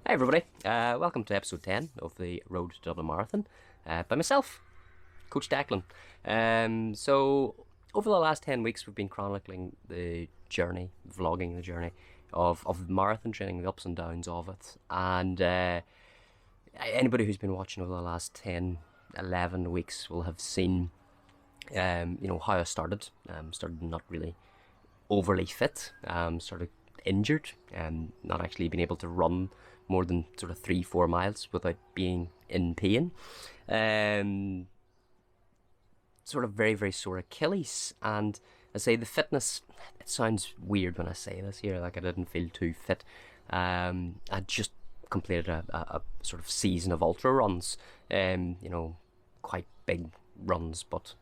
Hi everybody, welcome to episode 10 of the Road to Dublin Marathon by myself, Coach Declan. So over the last 10 weeks we've been chronicling the journey, vlogging the journey of marathon training, the ups and downs of it, and anybody who's been watching over the last 10, 11 weeks will have seen how I started. Started not really overly fit, sort of injured, and not actually being able to run more than sort of 3-4 miles without being in pain. Sort of very, very sore Achilles, and I say the fitness, it sounds weird when I say this here, like I didn't feel too fit. I just completed a sort of season of ultra runs, quite big runs, but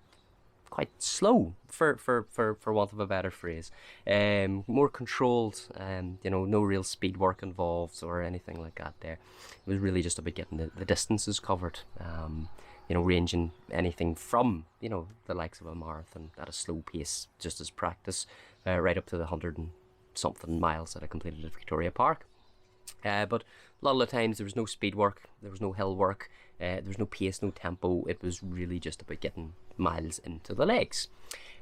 quite slow for want of a better phrase. More controlled, no real speed work involved or anything like that there. It was really just about getting the distances covered, ranging anything from, the likes of a marathon at a slow pace, just as practice, right up to the 100 and something miles that I completed at Victoria Park. But a lot of the times there was no speed work, there was no hill work, there was no pace, no tempo. It was really just about getting miles into the legs.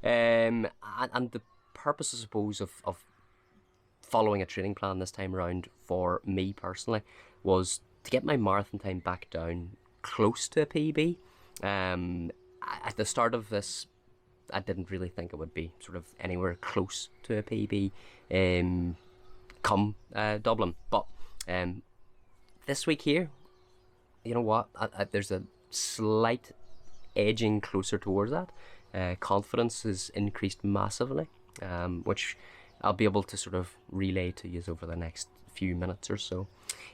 And the purpose, I suppose, of following a training plan this time around for me personally was to get my marathon time back down close to a PB. At the start of this, I didn't really think it would be sort of anywhere close to a PB come Dublin. But this week here, you know what? There's a slight edging closer towards that. Confidence has increased massively, which I'll be able to sort of relay to you over the next few minutes or so.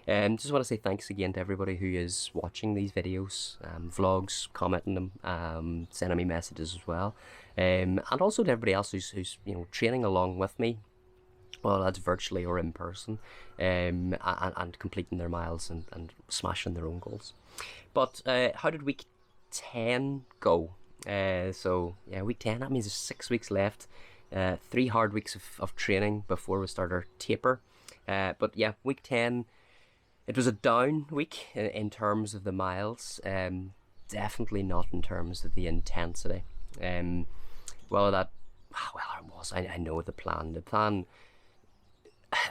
Just want to say thanks again to everybody who is watching these videos, vlogs, commenting them, sending me messages as well, and also to everybody else who's training along with me. Well, that's virtually or in person, and completing their miles and smashing their own goals. But how did week 10 go? Week 10, that means there's 6 weeks left. 3 hard weeks of training before we start our taper. Week 10, it was a down week in terms of the miles. Definitely not in terms of the intensity. It was. I know the plan. The plan,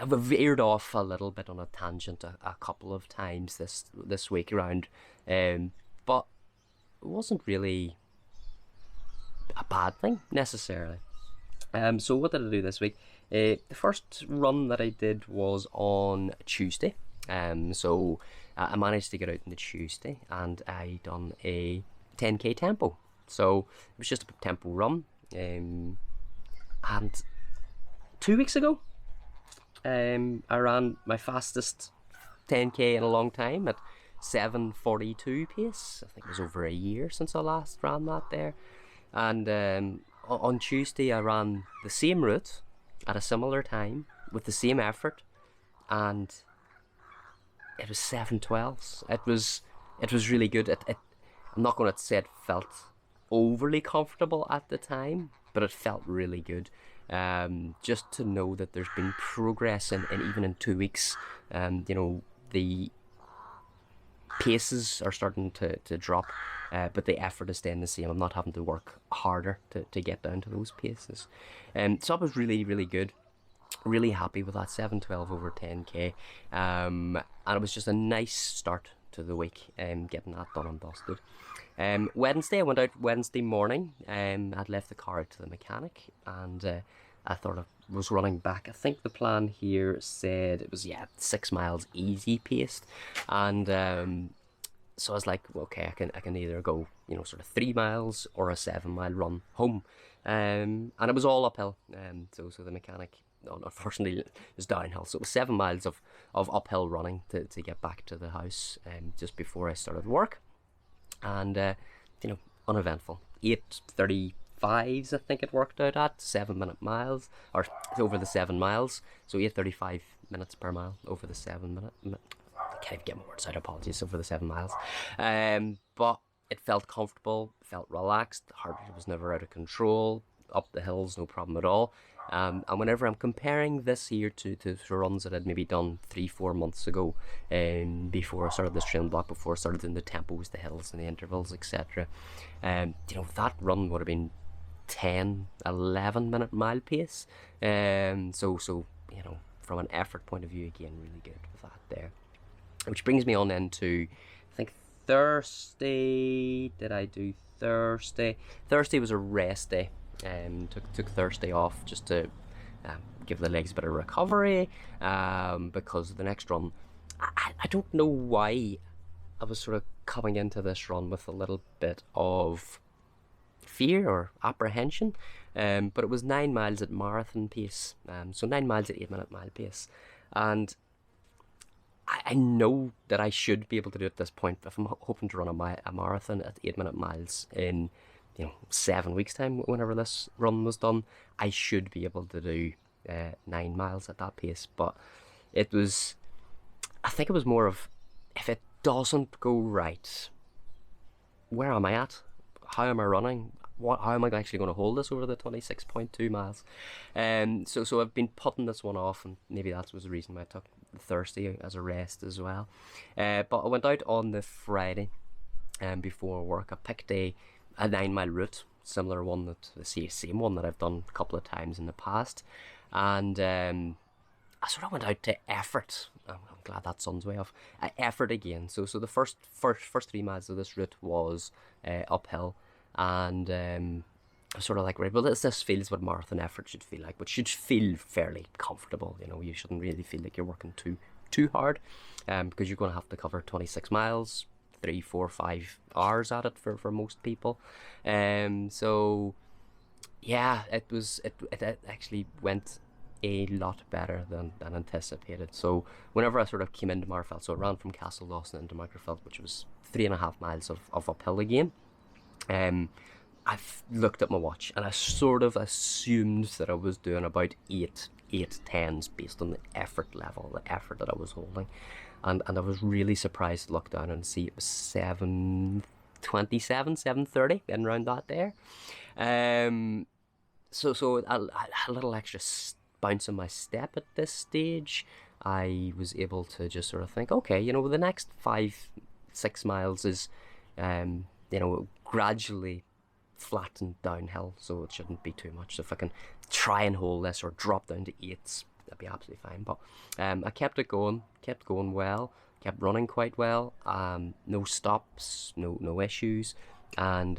I've veered off a little bit on a tangent a couple of times this week around, but it wasn't really a bad thing necessarily. So what did I do this week? The first run that I did was on Tuesday. So I managed to get out on the Tuesday and I done a 10k tempo. So it was just a tempo run. And 2 weeks ago, I ran my fastest 10k in a long time at 7:42 pace. I think it was over a year since I last ran that there. And on Tuesday I ran the same route at a similar time with the same effort, and it was 7:12. It was really good. I'm not going to say it felt overly comfortable at the time, but it felt really good. Just to know that there's been progress and even in 2 weeks, the paces are starting to drop, but the effort is staying the same. I'm not having to work harder to get down to those paces. So it was really, really good. Really happy with that 7:12 over 10k. And it was just a nice start to the week, getting that done and dusted. Wednesday, I went out Wednesday morning. I'd left the car out to the mechanic, and I thought I was running back. I think the plan here said it was 6 miles easy paced, and so I was like, well, okay, I can either go sort of 3 miles or a 7-mile run home, and it was all uphill. So the mechanic, unfortunately, it was downhill, so it was 7 miles of uphill running to get back to the house, just before I started work. And uneventful. 8:35s, I think it worked out at 7-minute miles, or over the 7 miles. So 8:35 minutes per mile over the 7 minute. I can't even get my words out. Apologies, over the 7 miles. But it felt comfortable, felt relaxed. The heart rate was never out of control. Up the hills, no problem at all. And whenever I'm comparing this year to runs that I'd maybe done 3-4 months ago, before I started this training block, before I started doing the tempos, the hills, and the intervals, etc., that run would have been 10-11 minute mile pace. So from an effort point of view, again, really good with that there. Which brings me on into, I think, Thursday. Did I do Thursday? Thursday was a rest day. Took Thursday off just to give the legs a bit of recovery, because the next run, I don't know why I was sort of coming into this run with a little bit of fear or apprehension, but it was 9 miles at marathon pace, so 9 miles at 8 minute mile pace, and I know that I should be able to do it at this point. If I'm hoping to run a marathon at 8 minute miles in 7 weeks time, whenever this run was done, I should be able to do 9 miles at that pace. But I think it was more of, if it doesn't go right, where am I at? How am I running? How am I actually going to hold this over the 26.2 miles? So I've been putting this one off, and maybe that was the reason why I took Thursday as a rest as well. But I went out on the Friday, before work. I picked a 9 mile route, similar one same one that I've done a couple of times in the past, and I sort of went out to effort. I'm glad that sun's way off. Effort again. So the first 3 miles of this route was uphill, and I was sort of like, right, well, this feels what marathon effort should feel like, but should feel fairly comfortable. You shouldn't really feel like you're working too hard, because you're going to have to cover 26 miles, 3, 4, 5 hours at it for most people. So yeah, it actually went a lot better than anticipated. So whenever I sort of came into Marfeld, so I ran from Castle Dawson into Microfeld, which was 3.5 miles of uphill again. I've looked at my watch, and I sort of assumed that I was doing about 8:10s based on the effort level, the effort that I was holding, and I was really surprised to look down and see it was 7:27, 7:30, and around that there. So a little extra bounce in my step at this stage. I was able to just sort of think, okay, the next 5-6 miles is, gradually flattened downhill, so it shouldn't be too much. So if I can try and hold this or drop down to 8s, that'd be absolutely fine. But I kept going well, kept running quite well, no stops, no issues, and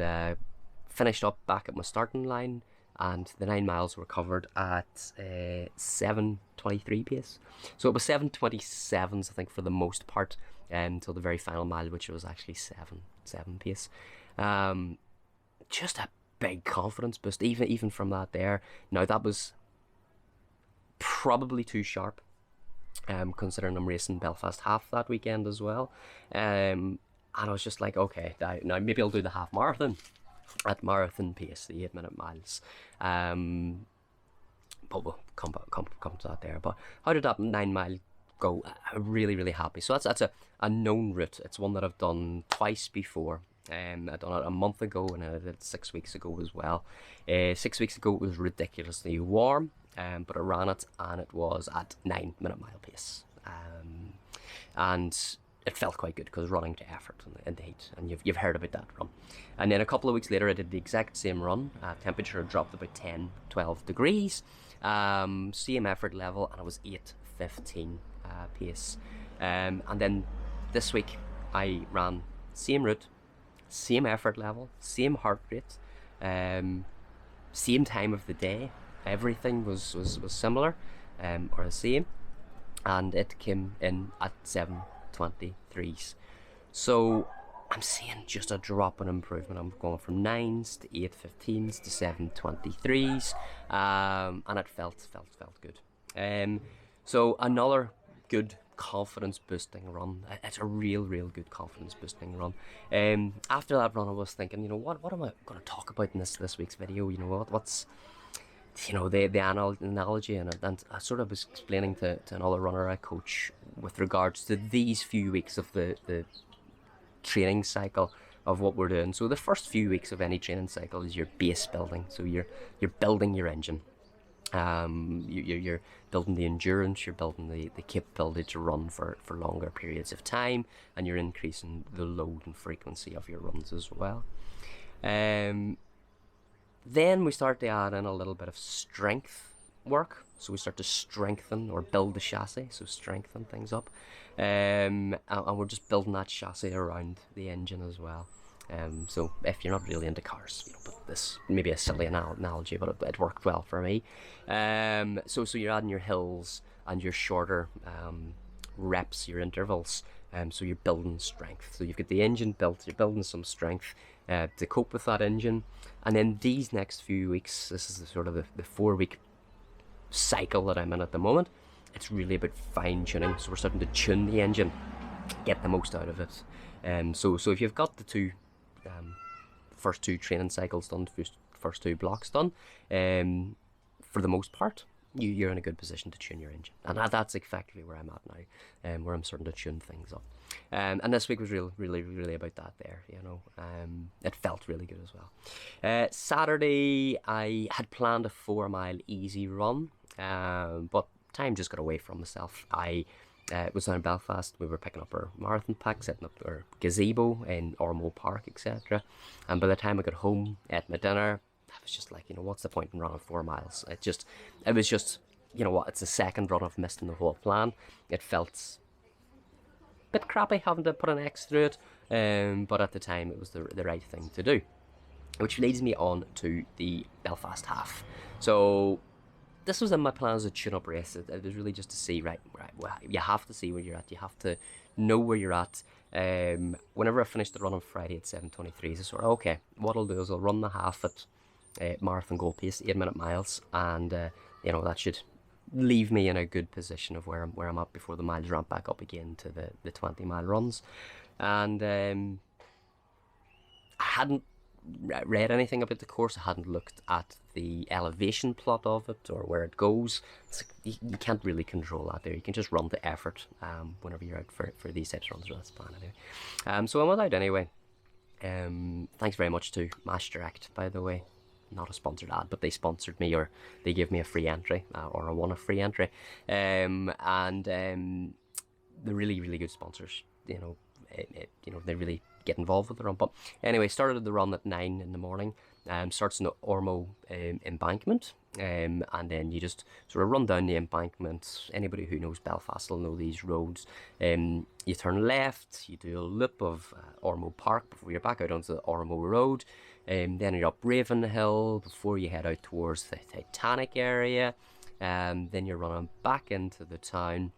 finished up back at my starting line, and the 9 miles were covered at 7:23 pace. So it was 7:27s, I think, for the most part, until the very final mile, which was actually 7 pace. Just a big confidence boost, even from that there. Now, that was probably too sharp, considering I'm racing Belfast Half that weekend as well. And I was just like, okay, now maybe I'll do the half marathon at marathon pace, the 8 minute miles. But we'll come to that there. But how did that 9 mile go? I'm really, really happy. So that's a known route. It's one that I've done twice before. I done it a month ago, and I did it 6 weeks ago as well. 6 weeks ago it was ridiculously warm, but I ran it, and it was at 9 minute mile pace, and it felt quite good because running to effort in the heat, and you've heard about that run. And then a couple of weeks later I did the exact same run. Temperature dropped about 10-12 degrees, same effort level, and it was 8:15 pace. And then this week I ran same route, same effort level, same heart rate, same time of the day. Everything was similar, or the same, and it came in at 7:23s. So I'm seeing just a drop in improvement. I'm going from 9s to 8:15s to 7:23s, and it felt good. So another good confidence boosting run. It's a real good confidence boosting run. After that run, I was thinking, what am I going to talk about in this week's video? What's the analogy in it, and I sort of was explaining to another runner I coach with regards to these few weeks of the training cycle of what we're doing. So the first few weeks of any training cycle is your base building. So you're building your engine. You're building the endurance, you're building the capability to run for longer periods of time, and you're increasing the load and frequency of your runs as well. Then we start to add in a little bit of strength work. So we start to strengthen or build the chassis, so strengthen things up. And we're just building that chassis around the engine as well. So if you're not really into cars, but this may be a silly analogy, but it worked well for me. So you're adding your hills and your shorter reps, your intervals. So you're building strength. So you've got the engine built, you're building some strength to cope with that engine. And then these next few weeks, this is the 4-week cycle that I'm in at the moment. It's really about fine tuning. So we're starting to tune the engine, get the most out of it. So if you've got the first two training cycles done, first two blocks done, for the most part, you're in a good position to tune your engine, and that's effectively where I'm at now, where I'm starting to tune things up. And this week was really about that there, it felt really good as well. Saturday, I had planned a 4-mile easy run, but time just got away from myself. I was down in Belfast. We were picking up our marathon pack, setting up our gazebo in Ormo Park, etc. And by the time I got home, ate my dinner, I was just like, what's the point in running 4 miles? It was just, it's the second run I've missed in the whole plan. It felt a bit crappy having to put an X through it, but at the time it was the right thing to do. Which leads me on to the Belfast Half. So this was in my plan as a tune-up race. It was really just to see, right, well, you have to see where you're at. You have to know where you're at. Whenever I finished the run on Friday at 7:23, so okay, what I'll do is I'll run the half at marathon goal pace, 8-minute miles, and that should leave me in a good position of where I'm at before the miles ramp back up again to the 20-mile runs. And I hadn't read anything about the course. I hadn't looked at the elevation plot of it or where it goes. You can't really control that there. You can just run the effort whenever you're out for these types of runs. That's fine anyway. So I went out anyway. Thanks very much to Mash Direct, by the way. Not a sponsored ad, but they sponsored me, or they gave me a free entry, or I won a free entry. And they're really good sponsors. They really get involved with the run. But anyway, started the run at 9 in the morning. Starts in the Ormo embankment, and then you just sort of run down the embankment. Anybody who knows Belfast will know these roads. You turn left, you do a loop of Ormo Park before you're back out onto the Ormo Road. Then you're up Ravenhill before you head out towards the Titanic area. Then you're running back into the town.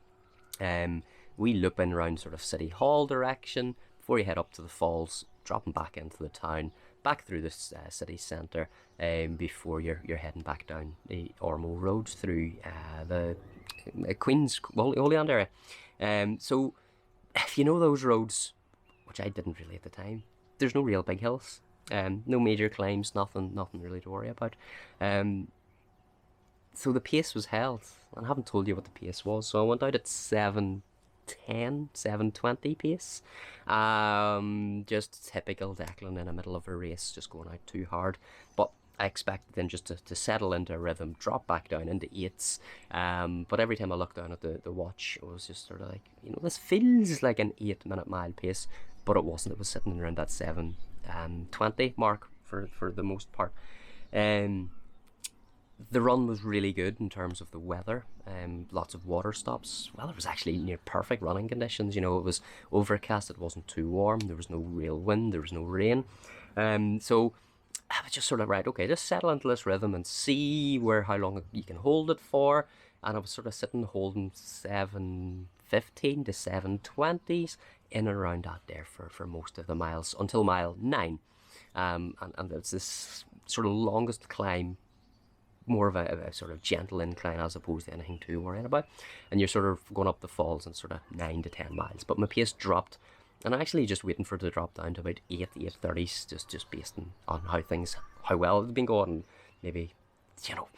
We loop in around sort of City Hall direction before you head up to the falls, dropping back into the town, back through the city centre, before you're heading back down the Ormo Road through the Queen's Holy Land area. So if you know those roads, which I didn't really at the time, there's no real big hills, no major climbs, nothing really to worry about. So the pace was held, and I haven't told you what the pace was. So I went out at 7:10, 7:20 pace. Just typical Declan in the middle of a race, just going out too hard. But I expected then just to settle into a rhythm, drop back down into 8s. But every time I looked down at the watch, it was just sort of like, this feels like an 8-minute mile pace, but it wasn't. It was sitting around that 7:20 mark for the most part. The run was really good in terms of the weather. Lots of water stops. Well, it was actually near perfect running conditions. It was overcast. It wasn't too warm. There was no real wind. There was no rain. So I was just sort of, right, okay, just settle into this rhythm and see how long you can hold it for. And I was sort of sitting holding 7:15 to 7:20s in and around that there for most of the miles until mile 9. And it's this sort of longest climb, more of a sort of gentle incline as opposed to anything too worrying about. And you're sort of going up the falls in sort of 9 to 10 miles. But my pace dropped, and I'm actually just waiting for it to drop down to about 8:30s, just based on how well it's been going. Maybe,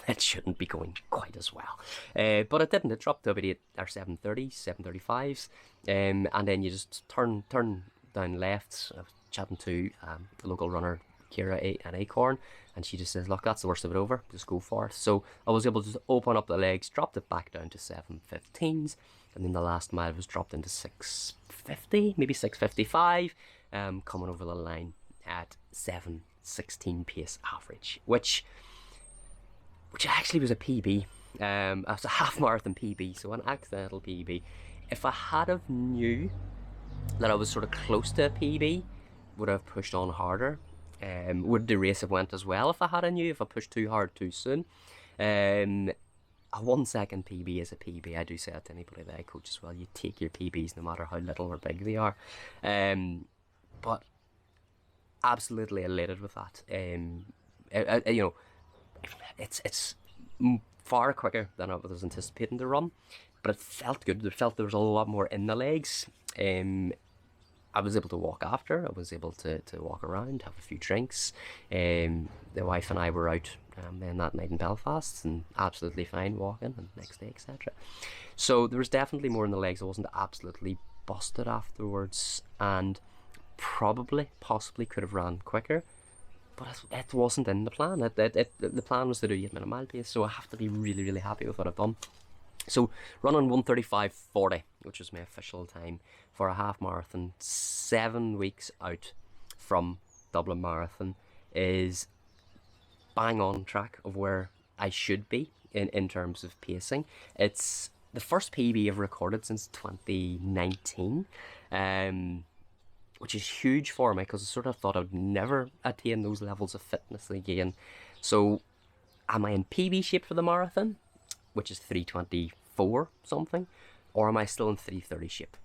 it shouldn't be going quite as well. But it didn't. It dropped to about 8 or 7:30s, 7:35s. And then you just turn down left. I was chatting to a local runner Kira an acorn, and she just says, look, that's the worst of it over, just go for it. So I was able to open up the legs, dropped it back down to 7:15s, and then the last mile was dropped into 6:50, maybe 6:55, coming over the line at 7:16 pace average, which actually was a PB. It was a half marathon PB, so an accidental PB. If I had have knew that I was sort of close to a PB, would I have pushed on harder? Would the race have went as well if I had knew, if I pushed too hard too soon? A 1 second PB is a PB. I do say that to anybody that I coach as well. You take your PBs no matter how little or big they are. But absolutely elated with that. You know, it's far quicker than I was anticipating to run, but it felt good. It felt there was a lot more in the legs. I was able to walk after. I was able to walk around, have a few drinks. The wife and I were out then that night in Belfast, and absolutely fine walking, and next day, etc. So there was definitely more in the legs. I wasn't absolutely busted afterwards, and possibly could have ran quicker, but it wasn't in the plan. The plan was to do 8 minute mile pace, so I have to be really, really happy with what I've done. So running 1:35:40, which was my official time for a half marathon 7 weeks out from Dublin Marathon, is bang on track of where I should be in terms of pacing. It's the first PB I've recorded since 2019, which is huge for me because I sort of thought I'd never attain those levels of fitness again. So am I in PB shape for the marathon, which is 3:24 something, or am I still in 3:30 shape?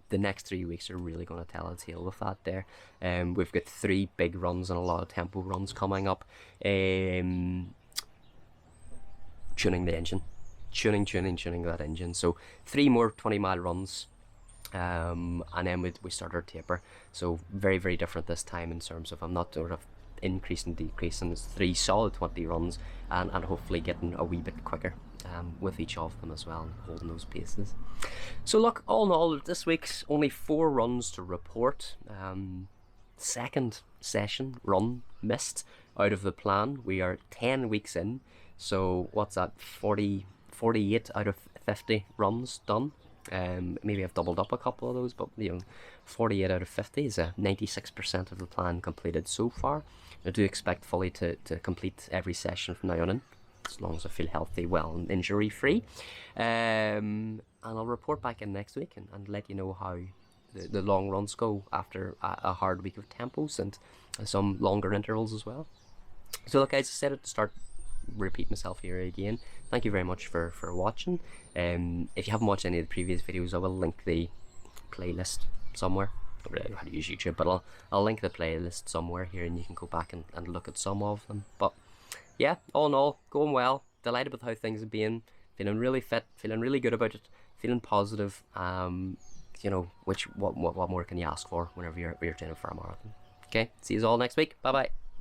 The next 3 weeks are really going to tell a tale with that there. We've got 3 big runs and a lot of tempo runs coming up. Tuning the engine. Tuning that engine. So 3 more 20-mile runs. And then we start our taper. So very, very different this time in terms of I'm not sort of increasing, decreasing. It's 3 solid 20 runs, and hopefully getting a wee bit quicker with each of them as well, and holding those paces. So look, all in all, this week's only 4 runs to report. Second session run missed out of the plan. We are 10 weeks in, so what's that, 48 out of 50 runs done. Maybe I've doubled up a couple of those, but 48 out of 50 is a 96% of the plan completed so far. I do expect fully to complete every session from now on in, as long as I feel healthy, well, and injury free. And I'll report back in next week and let you know how the long runs go after a hard week of tempos and some longer intervals as well. So look, guys, I said at the start, repeat myself here again, thank you very much for watching. If you haven't watched any of the previous videos, I will link the playlist somewhere. I don't really know how to use YouTube, but I'll link the playlist somewhere here, and you can go back and look at some of them. But yeah, all in all, going well, delighted with how things have been, feeling really fit, feeling really good about it, feeling positive. You know, what more can you ask for whenever you're training for a marathon? Okay, see you all next week. Bye bye.